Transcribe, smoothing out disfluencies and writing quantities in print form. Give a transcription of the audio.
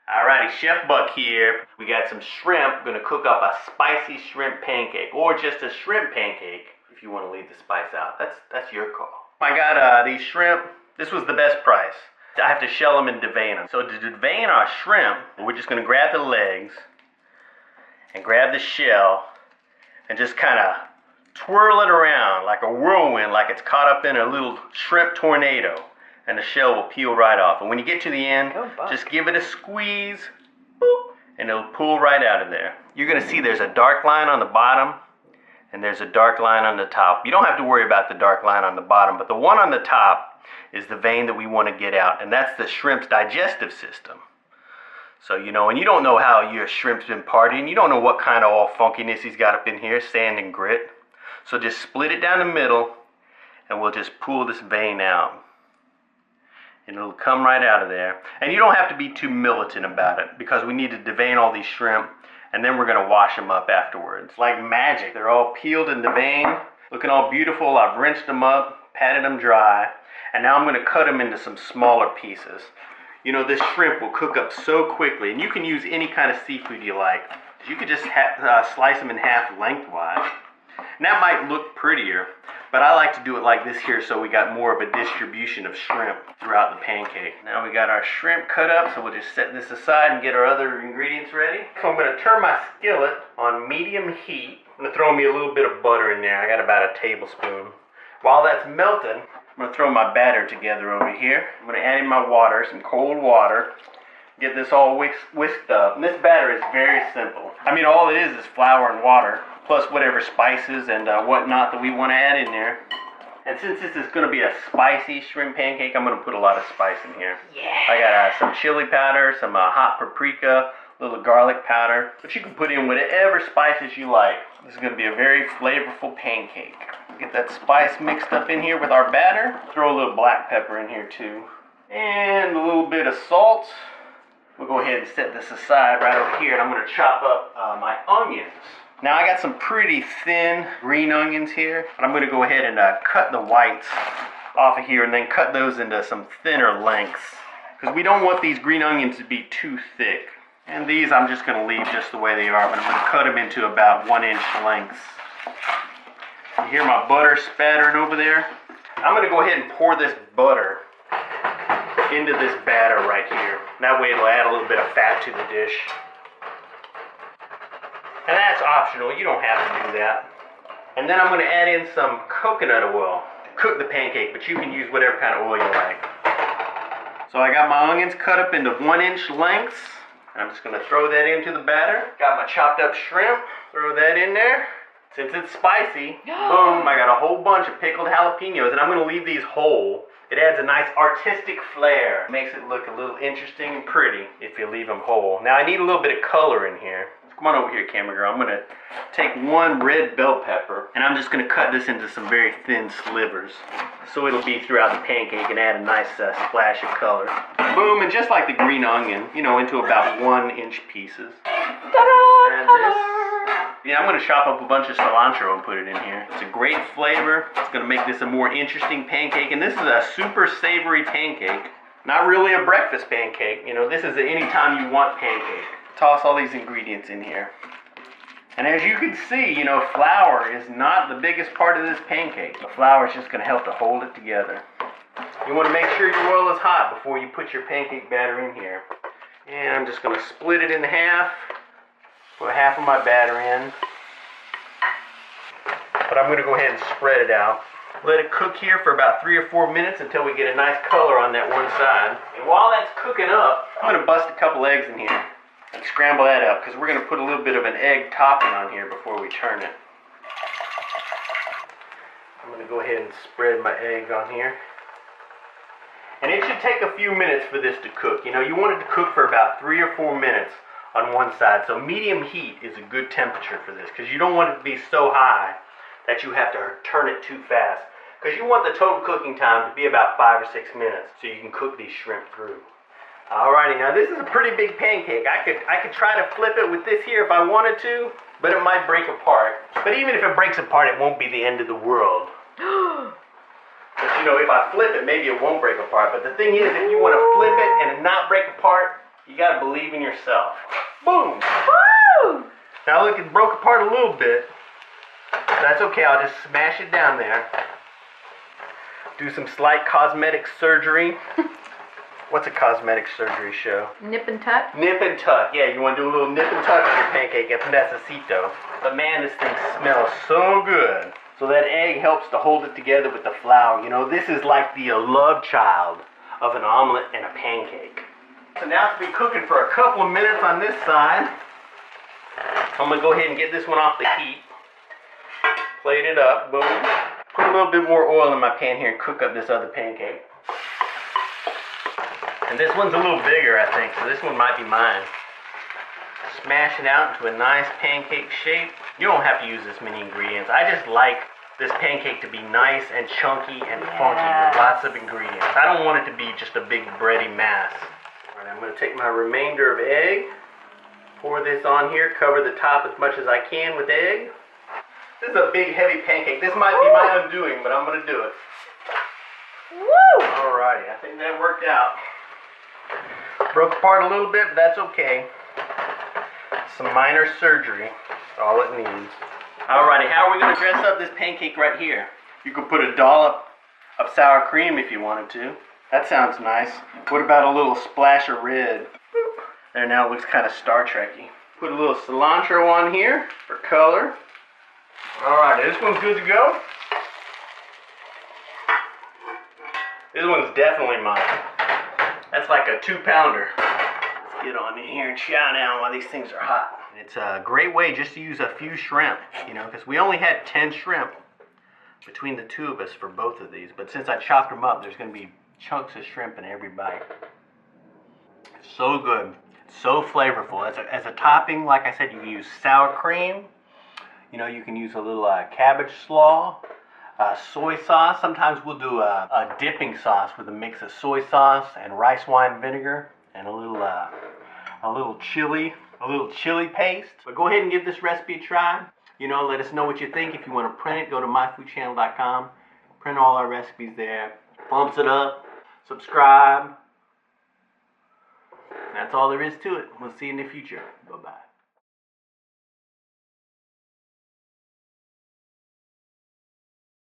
Alrighty, Chef Buck here. We got some shrimp. We're gonna cook up a spicy shrimp pancake, or just a shrimp pancake if you want to leave the spice out. That's your call. I got these shrimp. This was the best price. I have to shell them and devein them. So to devein our shrimp, we're just gonna grab the legs and grab the shell and just kind of twirl it around like a whirlwind, like it's caught up in a little shrimp tornado. And the shell will peel right off. And when you get to the end, just give it a squeeze, boop, and it'll pull right out of there. You're gonna see there's a dark line on the bottom, and there's a dark line on the top. You don't have to worry about the dark line on the bottom, but the one on the top is the vein that we wanna get out, and that's the shrimp's digestive system. So, you know, and you don't know how your shrimp's been partying. You don't know what kind of all funkiness he's got up in here, sand and grit. So just split it down the middle, and we'll just pull this vein out. And it'll come right out of there. And you don't have to be too militant about it, because we need to devein all these shrimp, and then we're gonna wash them up afterwards. Like magic, they're all peeled and deveined, looking all beautiful. I've rinsed them up, patted them dry, and now I'm gonna cut them into some smaller pieces. You know, this shrimp will cook up so quickly, and you can use any kind of seafood you like. You could just slice them in half lengthwise. And that might look prettier, but I like to do it like this here so we got more of a distribution of shrimp throughout the pancake. Now we got our shrimp cut up, so we'll just set this aside and get our other ingredients ready. So I'm going to turn my skillet on medium heat. I'm going to throw me a little bit of butter in there. I got about a tablespoon. While that's melting, I'm going to throw my batter together over here. I'm going to add in my water, some cold water. Get this all whisked up. And this batter is very simple. I mean, all it is flour and water, plus whatever spices and whatnot that we want to add in there. And since this is going to be a spicy shrimp pancake, I'm going to put a lot of spice in here. Yeah. I got some chili powder, some hot paprika, a little garlic powder. But you can put in whatever spices you like. This is going to be a very flavorful pancake. Get that spice mixed up in here with our batter. Throw a little black pepper in here too. And a little bit of salt. We'll go ahead and set this aside right over here, and I'm going to chop up my onions. Now I got some pretty thin green onions here, and I'm going to go ahead and cut the whites off of here and then cut those into some thinner lengths, because we don't want these green onions to be too thick. And these I'm just going to leave just the way they are, but I'm going to cut them into about 1-inch lengths. You hear my butter spattering over there? I'm going to go ahead and pour this butter into this batter right here. That way it'll add a little bit of fat to the dish. And that's optional, you don't have to do that. And then I'm going to add in some coconut oil to cook the pancake, but you can use whatever kind of oil you like. So I got my onions cut up into 1-inch lengths, and I'm just going to throw that into the batter. Got my chopped up shrimp, throw that in there. Since it's spicy, boom, I got a whole bunch of pickled jalapenos, and I'm going to leave these whole. It adds a nice artistic flair. Makes it look a little interesting and pretty if you leave them whole. Now I need a little bit of color in here. Come on over here, camera girl. I'm going to take one red bell pepper, and I'm just going to cut this into some very thin slivers, so it'll be throughout the pancake and add a nice splash of color. Boom, and just like the green onion, you know, into about 1-inch pieces. And this, yeah, I'm going to chop up a bunch of cilantro and put it in here. It's a great flavor. It's going to make this a more interesting pancake, and this is a super savory pancake. Not really a breakfast pancake. You know, this is an anytime you want pancake. Toss all these ingredients in here. And as you can see, you know, flour is not the biggest part of this pancake. The flour is just going to help to hold it together. You want to make sure your oil is hot before you put your pancake batter in here. And I'm just going to split it in half. Put half of my batter in. But I'm going to go ahead and spread it out. Let it cook here for about 3 or 4 minutes until we get a nice color on that one side. And while that's cooking up, I'm going to bust a couple eggs in here and scramble that up, because we're going to put a little bit of an egg topping on here before we turn it. I'm going to go ahead and spread my egg on here. And it should take a few minutes for this to cook. You know, you want it to cook for about 3 or 4 minutes on one side. So medium heat is a good temperature for this, because you don't want it to be so high that you have to turn it too fast. Because you want the total cooking time to be about 5 or 6 minutes so you can cook these shrimp through. Alrighty, now this is a pretty big pancake. I could try to flip it with this here if I wanted to, but it might break apart. But even if it breaks apart, it won't be the end of the world. But you know, if I flip it, maybe it won't break apart. But the thing is, if you want to flip it and it not break apart, You gotta believe in yourself. Boom! Woo! Now look, it broke apart a little bit. That's okay, I'll just smash it down there. Do some slight cosmetic surgery. What's a cosmetic surgery show? Nip and tuck. Nip and tuck. Yeah, you want to do a little nip and tuck on your pancake. It's necesito. But man, this thing smells so good. So that egg helps to hold it together with the flour. You know, this is like the love child of an omelet and a pancake. So now it's been cooking for a couple of minutes on this side. I'm going to go ahead and get this one off the heat. Plate it up. Boom. Put a little bit more oil in my pan here and cook up this other pancake. And this one's a little bigger, I think, so this one might be mine. Smash it out into a nice pancake shape. You don't have to use this many ingredients. I just like this pancake to be nice and chunky and funky with lots of ingredients. I don't want it to be just a big bready mass. All right, I'm going to take my remainder of egg, pour this on here, cover the top as much as I can with egg. This is a big, heavy pancake. This might be my undoing, but I'm going to do it. Woo! Alrighty, I think that worked out. Broke apart a little bit, but that's okay. Some minor surgery, that's all it needs. Alrighty, how are we going to dress up this pancake right here? You could put a dollop of sour cream if you wanted to. That sounds nice. What about a little splash of red? Boop. There, now it looks kind of Star Trek-y. Put a little cilantro on here for color. Alright, this one's good to go. This one's definitely mine. That's like a 2-pounder. Let's get on in here and chow down while these things are hot. And it's a great way just to use a few shrimp, you know, because we only had 10 shrimp between the two of us for both of these. But since I chopped them up, there's going to be chunks of shrimp in every bite. It's so good. It's so flavorful. As a topping, like I said, you can use sour cream. You know, you can use a little cabbage slaw. Soy sauce. Sometimes we'll do a dipping sauce with a mix of soy sauce and rice wine vinegar and a little chili paste. But go ahead and give this recipe a try. You know, let us know what you think. If you want to print it, go to myfoodchannel.com. Print all our recipes there. Thumbs it up. Subscribe. That's all there is to it. We'll see you in the future. Bye-bye.